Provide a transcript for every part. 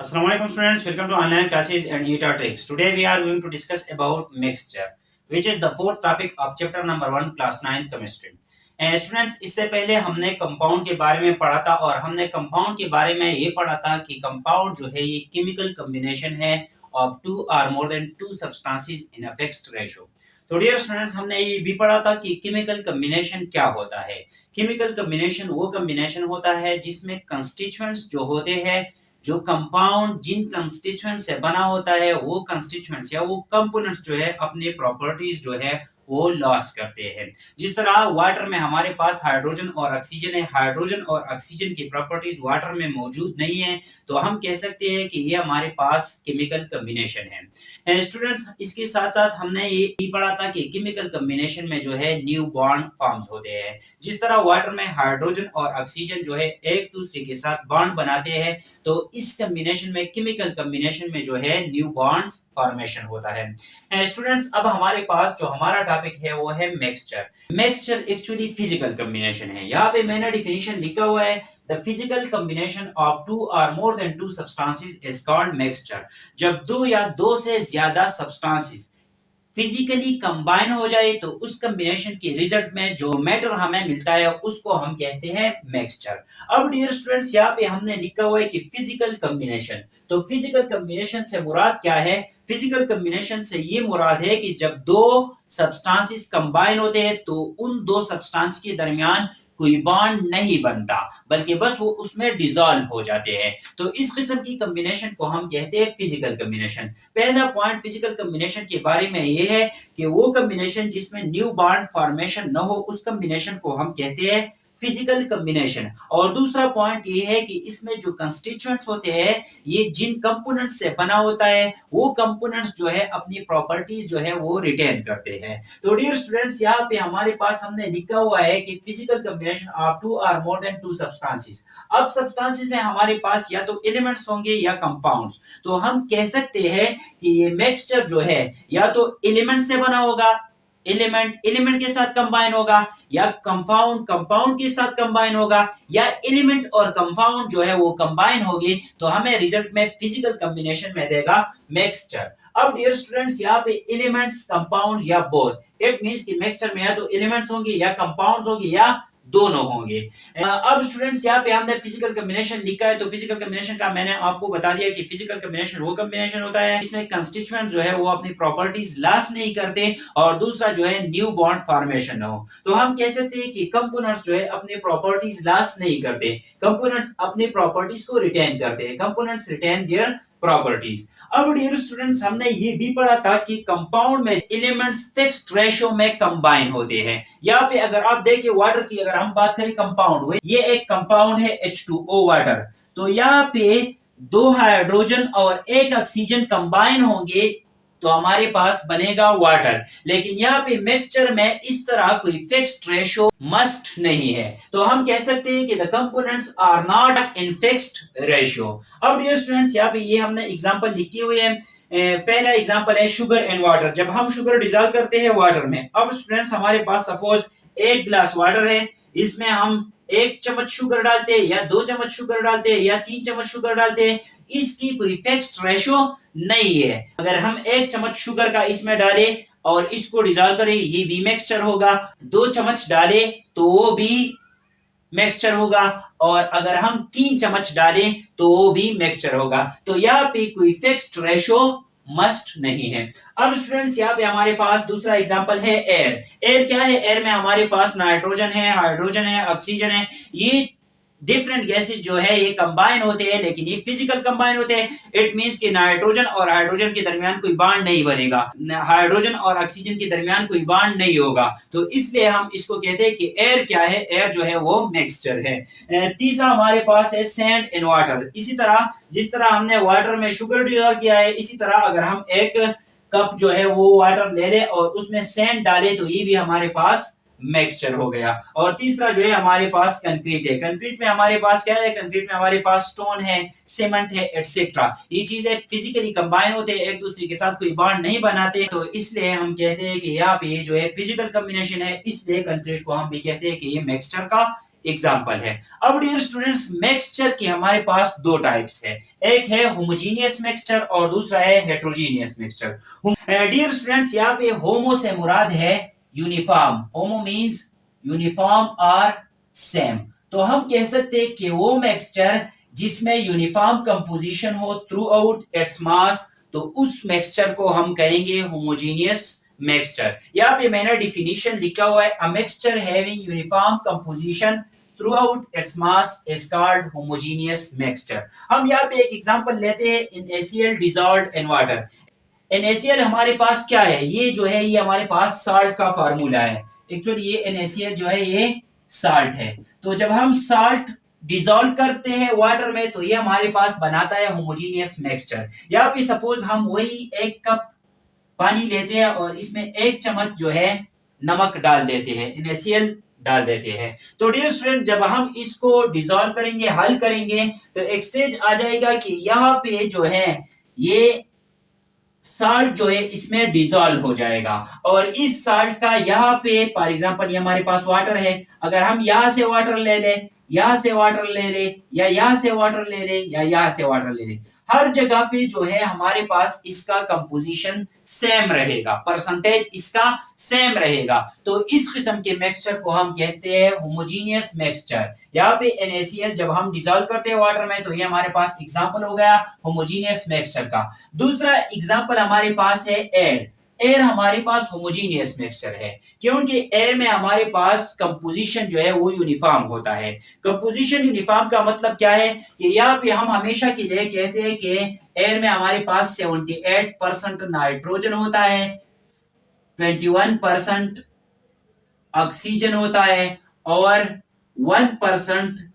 Assalamu alaikum students, welcome to online classes and ETA tricks. Today we are going to discuss about mixture, which is the fourth topic of chapter number 1 class 9 chemistry. Students इससे पहले हमने compound के बारे में पढ़ा था और हमने कंपाउंड के बारे में ये पढ़ा था कि कंपाउंड जो है ये केमिकल कॉम्बिनेशन है of two or more than two substances in a fixed ratio. तो डियर स्टूडेंट्स हमने ये भी पढ़ा था कि केमिकल कॉम्बिनेशन क्या होता है। केमिकल कॉम्बिनेशन वो कॉम्बिनेशन होता है जिसमें कंस्टिट्यूएंट्स जो होते हैं, जो कंपाउंड जिन कंस्टिट्यूएंट से बना होता है वो कंस्टिट्यूएंट्स या वो कंपोनेंट्स जो है अपनी प्रॉपर्टीज जो है वो लॉस करते हैं। जिस तरह वाटर में हमारे पास हाइड्रोजन और ऑक्सीजन है, हाइड्रोजन और ऑक्सीजन की प्रॉपर्टीज वाटर में मौजूद नहीं है, तो हम कह सकते हैं कि ये हमारे पास केमिकल कॉम्बिनेशन है। स्टूडेंट्स इसके साथ साथ हमने ये भी पढ़ा था कि केमिकल कॉम्बिनेशन में जो है न्यू बॉन्ड फॉर्म्स होते हैं। जिस तरह वाटर में हाइड्रोजन और ऑक्सीजन जो है एक दूसरे के साथ बॉन्ड बनाते हैं, तो इस कॉम्बिनेशन में केमिकल कॉम्बिनेशन में जो है न्यू बॉन्ड्स फॉर्मेशन होता है। स्टूडेंट्स अब हमारे पास जो हमारा टॉपिक है वो है mixture. Mixture actually physical combination है। यहाँ पे मैंने डिफिनीशन लिखा हुआ है, the physical combination of two or more than two substances is called mixture. जब दो या दो से ज्यादा सब्सटेंसेस फिजिकली कंबाइन हो जाए तो उस कॉम्बिनेशन के रिजल्ट में जो मैटर हमें मिलता है उसको हम कहते हैं मिक्सचर। अब डियर स्टूडेंट्स यहाँ पे हमने लिखा हुआ है कि फिजिकल कॉम्बिनेशन, तो फिजिकल कॉम्बिनेशन से मुराद क्या है? फिजिकल कॉम्बिनेशन से ये मुराद है कि जब दो सब्सटेंसेस कंबाइन होते हैं तो उन दो सब्सटेंस के दरमियान कोई बॉन्ड नहीं बनता, बल्कि बस वो उसमें डिसॉल्व हो जाते हैं। तो इस किस्म की कॉम्बिनेशन को हम कहते हैं फिजिकल कॉम्बिनेशन। पहला पॉइंट फिजिकल कॉम्बिनेशन के बारे में ये है कि वो कॉम्बिनेशन जिसमें न्यू बॉन्ड फॉर्मेशन न हो उस कॉम्बिनेशन को हम कहते हैं फिजिकल कॉम्बिनेशन। और दूसरा पॉइंट ये है कि इसमें जो कंस्टिट्यूएंट्स होते हैं ये जिन कंपोनेंट्स से बना होता है वो कंपोनेंट्स जो है अपनी प्रॉपर्टीज जो है वो रिटेन करते हैं। तो डियर स्टूडेंट्स यहाँ पे हमारे पास हमने लिखा हुआ है कि physical combination of two or more than two substances. अब सब्सटेंसेस में हमारे पास या तो एलिमेंट्स होंगे या कंपाउंड्स, तो हम कह सकते हैं कि ये मिक्सचर जो है या तो एलिमेंट से बना होगा, एलिमेंट एलिमेंट के साथ कंबाइन होगा, या कंपाउंड कंपाउंड के साथ कंबाइन होगा, या एलिमेंट और कंपाउंड जो है वो कंबाइन होगी, तो हमें रिजल्ट में फिजिकल कॉम्बिनेशन में देगा मिक्सचर। अब डियर स्टूडेंट्स यहाँ पे एलिमेंट्स कंपाउंड या बोथ, इट मींस कि मिक्सचर में या तो एलिमेंट्स होंगे या कंपाउंड्स होंगे या दोनों होंगे। अब स्टूडेंट्स यहाँ पे हमने फिजिकल कॉम्बिनेशन लिखा है, तो फिजिकल कॉम्बिनेशन का मैंने आपको बता दिया कि फिजिकल कॉम्बिनेशन वो कॉम्बिनेशन होता है इसमें कंस्टिट्यूएंट जो है वो अपनी प्रॉपर्टीज लॉस नहीं करते, और दूसरा जो है न्यू बॉन्ड फॉर्मेशन ना हो। तो हम कह सकते हैं कि कंपोनेंट्स जो है अपनी प्रॉपर्टीज लॉस नहीं करते, कंपोनेंट्स अपनी प्रॉपर्टीज को रिटेन करते हैं, कंपोनेंट्स रिटेन देयर प्रॉपर्टीज। अब डियर स्टूडेंट्स हमने ये भी पढ़ा था कि कंपाउंड में एलिमेंट्स फिक्स्ड रेशियो में कंबाइन होते हैं। यहाँ पे अगर आप देखें वाटर की अगर हम बात करें कंपाउंड, ये एक कंपाउंड है H2O वाटर, तो यहाँ पे दो हाइड्रोजन और एक ऑक्सीजन कंबाइन होंगे तो हमारे पास बनेगा वाटर। लेकिन यहाँ पे मिक्सचर में इस तरह कोई फिक्स्ड रेशियो मस्ट नहीं है, तो हम कह सकते हैं कि the components are not in fixed ratio. अब डियर स्टूडेंट्स यहाँ पे ये हमने एग्जांपल लिखी हुई है। पहला एग्जांपल है शुगर एंड वाटर। जब हम शुगर डिजॉल्व करते हैं वाटर में, अब स्टूडेंट्स हमारे पास सपोज एक गिलास वाटर है, इसमें हम एक चम्मच शुगर डालते हैं या दो चम्मच शुगर डालते हैं या तीन चम्मच शुगर डालते हैं, इसकी कोई फिक्स्ड रेशियो नहीं है। अगर हम एक चम्मच शुगर का इसमें डालें और इसको डिजॉल्व करें ये भी मिक्सचर होगा, दो चम्मच डालें तो वो भी मिक्सचर होगा, और अगर हम तीन चम्मच डालें तो वो भी मिक्सचर होगा। तो यहाँ पे कोई फिक्स्ड रेशियो मस्ट नहीं है। अब स्टूडेंट्स यहाँ पे हमारे पास दूसरा एग्जांपल है एयर। एयर क्या है? एयर में हमारे पास नाइट्रोजन है, हाइड्रोजन है, ऑक्सीजन है, ये डिफरेंट गैसेस जो है ये कंबाइन होते हैं, लेकिन ये फिजिकल कंबाइन होते हैं। इट मींस कि नाइट्रोजन और हाइड्रोजन के दरमियान कोई बॉन्ड नहीं बनेगा, हाइड्रोजन और ऑक्सीजन के दरमियान कोई बॉन्ड नहीं होगा, तो इसलिए हम इसको कहते हैं कि एयर क्या है? एयर जो है वो मिक्सचर है। तीसरा हमारे पास है सैंड इन वाटर। इसी तरह जिस तरह हमने वाटर में शुगर डिजॉल्व किया है, इसी तरह अगर हम एक कप जो है वो वाटर ले ले और उसमें सैंड डाले तो ये भी हमारे पास मिक्सचर हो गया। और तीसरा जो है हमारे पास कंक्रीट है। कंक्रीट में हमारे पास क्या है? कंक्रीट में हमारे पास स्टोन है, सीमेंट है, एटसेट्रा। ये चीजें फिजिकली कंबाइन होते हैं, एक दूसरे के साथ कोई बॉन्ड नहीं बनाते, तो इसलिए हम कहते हैं कि यहाँ पे जो है फिजिकल कॉम्बिनेशन है, इसलिए कंक्रीट को हम भी कहते हैं कि ये मिक्सचर का एग्जाम्पल है। अब डियर स्टूडेंट्स, मिक्सचर के हमारे पास दो टाइप्स है, एक है होमोजीनियस मिक्सचर और दूसरा है हेट्रोजीनियस मिक्सचर। डियर स्टूडेंट्स, यहाँ पे होमो से मुराद है यूनिफॉर्म, होमो मींस यूनिफॉर्म और सेम। तो हम कह सकते हैं कि वो मिक्सचर जिसमें यूनिफॉर्म कंपोजिशन हो थ्रू आउट इट्स मास, तो उस मिक्सचर को हम कहेंगे होमोजीनियस मिक्सचर। यहाँ पे मैंने डिफिनीशन लिखा हुआ है, a mixture having uniform composition throughout its mass is called homogeneous mixture। हम यहाँ पे एक एग्जांपल लेते हैं, NaCl dissolved in water। NaCl हमारे पास क्या है, ये जो है ये हमारे पास साल्ट का फार्मूला है। एक्चुअली ये NaCl जो है ये साल्ट है। तो जब हम साल्ट डिसॉल्व करते हैं वाटर में तो ये हमारे पास बनाता है होमोजीनियस मिक्सचर। यहाँ पे सपोज हम वही एक कप पानी लेते हैं और इसमें एक चम्मच जो है नमक डाल देते हैं, NaCl डाल देते हैं। तो डियर स्टूडेंट, जब हम इसको डिसॉल्व करेंगे, हल करेंगे, तो एक स्टेज आ जाएगा कि यहाँ पे जो है ये साल्ट जो है इसमें डिसॉल्व हो जाएगा और इस साल्ट का यहाँ पे फॉर एग्जांपल ये हमारे पास वाटर है, अगर हम यहाँ से वाटर ले लें, यहाँ से वाटर ले ले, या यहाँ से वाटर ले ले, या यहाँ से वाटर ले ले, हर जगह पे जो है हमारे पास इसका कंपोजिशन सेम रहेगा, परसेंटेज इसका सेम रहेगा। तो इस किस्म के मिक्सचर को हम कहते हैं होमोजीनियस मिक्सचर। यहाँ पे NaCl जब हम डिसॉल्व करते हैं वाटर में तो ये हमारे पास एग्जांपल हो गया होमोजीनियस मिक्सचर का। दूसरा एग्जांपल हमारे पास है एयर। एयर हमारे पास होमोजीनियस मिक्सचर है क्योंकि एयर में हमारे पास कंपोजिशन जो है वो यूनिफॉर्म होता है। कंपोजिशन यूनिफॉर्म का मतलब क्या है कि यहाँ पे हम हमेशा के लिए कहते हैं कि एयर में हमारे पास 78% नाइट्रोजन होता है, 21% ऑक्सीजन होता है और 1%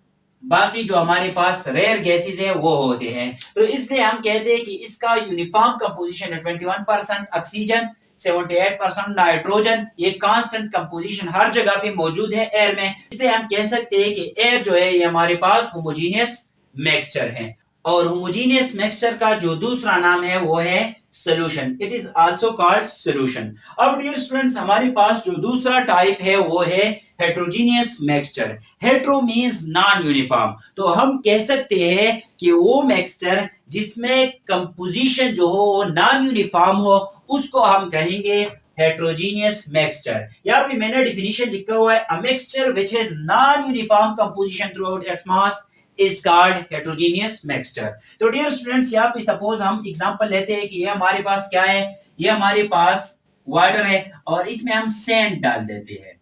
बाकी जो हमारे पास रेयर गैसेस है वो होते हैं। तो इसलिए हम कहते हैं कि इसका यूनिफॉर्म कंपोजिशन है 21% ऑक्सीजन, 78% नाइट्रोजन, ये कांस्टेंट कंपोजिशन हर जगह पे मौजूद है एयर में। इसलिए हम कह सकते हैं कि एयर जो है ये हमारे पास होमोजीनियस मिक्सचर है। और होमोजीनियस मिक्सचर का जो दूसरा नाम है वो है solution, it is also called solution. अब डियर स्टूडेंट्स, हमारे पास जो दूसरा टाइप है वो है heterogeneous mixture. Hetero means non uniform. तो हम कह सकते हैं कि वो मिक्सचर जिसमें कंपोजिशन जो हो वो नॉन यूनिफॉर्म हो उसको हम कहेंगे हेट्रोजीनियस मिक्सचर। यहाँ पे मैंने डिफिनीशन लिखा हुआ है, a mixture which has non uniform composition throughout its mass is called heterogeneous mixture। तो डियर स्टूडेंट्स, यहाँ पे सपोज हम एग्जांपल लेते हैं कि ये हमारे पास क्या है, ये हमारे पास वाटर है और इसमें हम सैंड डाल देते हैं,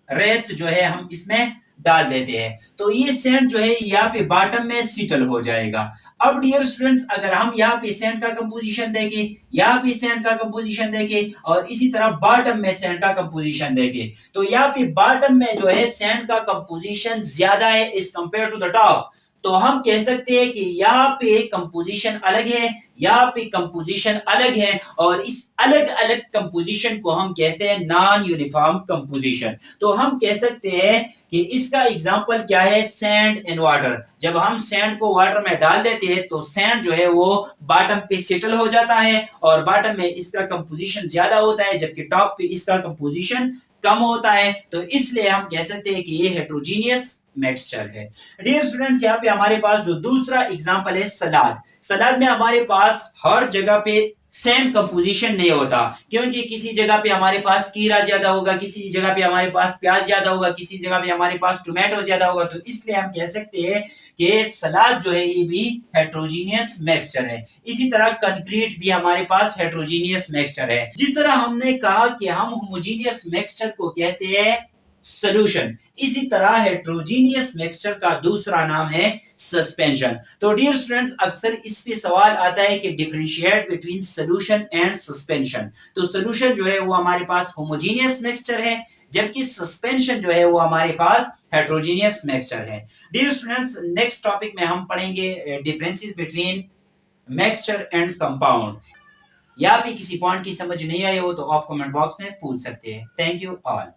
रेत जो है हम इसमें डाल देते हैं, तो ये सैंड जो है यहाँ पे बॉटम में सेटल हो जाएगा। अब डियर स्टूडेंट्स, अगर हम यहाँ पे सैंड का कंपोजिशन देखें, यहाँ पे सैंड का कंपोजिशन देखें और इसी तरह बॉटम में सैंड का कंपोजिशन देखें, तो यहाँ पे बॉटम में जो है सैंड का कंपोजिशन ज्यादा है इस कंपेयर टू द टॉप। तो हम कह सकते हैं कि यहाँ पे कंपोजिशन अलग है, यहाँ पे कंपोजिशन अलग है और इस अलग अलग कंपोजिशन को हम कहते हैं नॉन यूनिफॉर्म कंपोजिशन। तो हम कह सकते हैं कि इसका एग्जांपल क्या है, सैंड इन वाटर। जब हम सैंड को वाटर में डाल देते हैं तो सैंड जो है वो बॉटम पे सेटल हो जाता है और बॉटम में इसका कंपोजिशन ज्यादा होता है जबकि टॉप पे इसका कंपोजिशन कम होता है। तो इसलिए हम कह सकते हैं कि ये हेट्रोजीनियस मिक्सचर है। डियर स्टूडेंट्स, यहाँ पे हमारे पास जो दूसरा एग्जांपल है सलाद। सलाद में हमारे पास हर जगह पे सेम कंपोजिशन नहीं होता क्योंकि किसी जगह पे हमारे पास कीरा ज्यादा होगा, किसी जगह पे हमारे पास प्याज ज्यादा होगा, किसी जगह पे हमारे पास टोमेटो ज्यादा होगा। तो इसलिए हम कह सकते हैं कि सलाद जो है ये भी हेट्रोजीनियस मिक्सचर है। इसी तरह कंक्रीट भी हमारे पास हेट्रोजीनियस मिक्सचर है। जिस तरह हमने कहा कि हम होमोजीनियस मिक्सचर को कहते हैं सॉल्यूशन, इसी तरह हेट्रोजीनियस मिक्सचर का दूसरा नाम है सस्पेंशन। तो डियर स्टूडेंट्स, अक्सर इस पे सवाल आता है कि differentiate between solution and suspension. तो सॉल्यूशन जो है वो हमारे पास होमोजीनियस मिक्सचर है जबकि सस्पेंशन जो है वो हमारे पास हेट्रोजीनियस मिक्सचर है। डियर स्टूडेंट्स, नेक्स्ट टॉपिक में हम पढ़ेंगे differences between mixture and compound. या भी किसी पॉइंट की समझ नहीं आई हो तो आप कमेंट बॉक्स में पूछ सकते हैं। Thank you all.